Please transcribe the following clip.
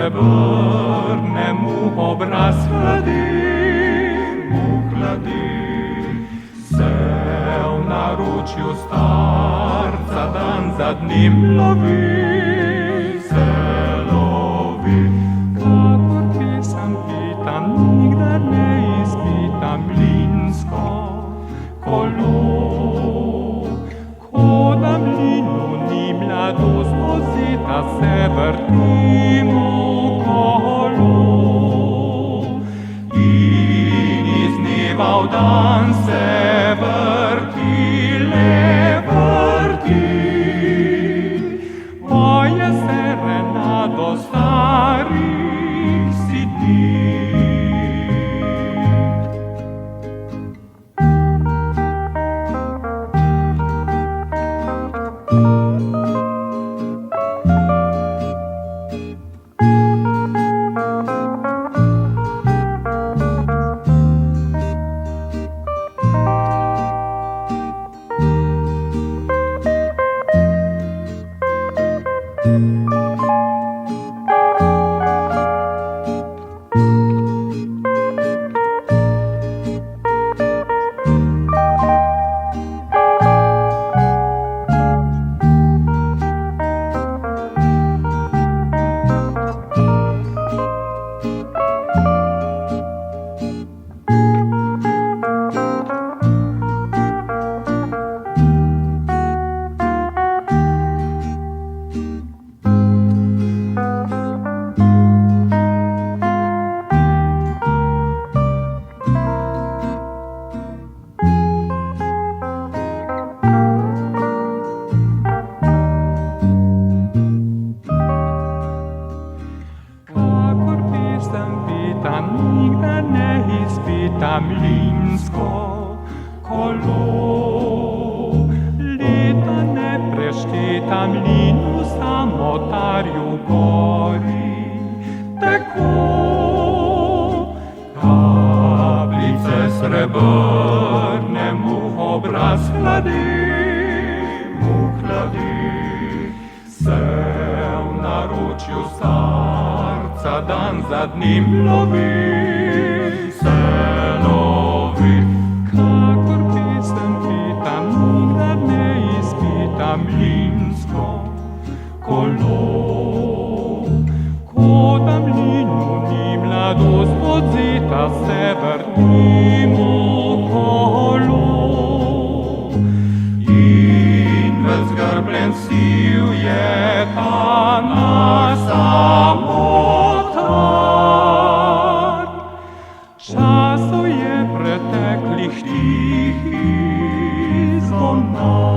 srebrnemu obraz hladi, se v naročju starca dan za dnem lovi, se lovi. Kakor pesem pitam, nikdar ne izpitam mlinsko kolo. Ko na mlinu ni mladost vzeta, se vrtimo kolo. In iz dneva v dan se vrti, le vrti. Poje serenado starih sitnih. Nikdar ne izpitam mlinsko kolo. Leta ne prešteta mlinu, samotarju gori tako. Kapljice srebrnemu obraz hladi, se v naročju starca dan za dnem lovi, se lovi. Kakor pesem pitam, nikdar ne izpitam mlinsko kolo. Ko na mlinu ni mladost vzeta, se vrtimo kolo. In vezgrbljen siv je ta naš samotar. Časov je preteklih tihih zvona.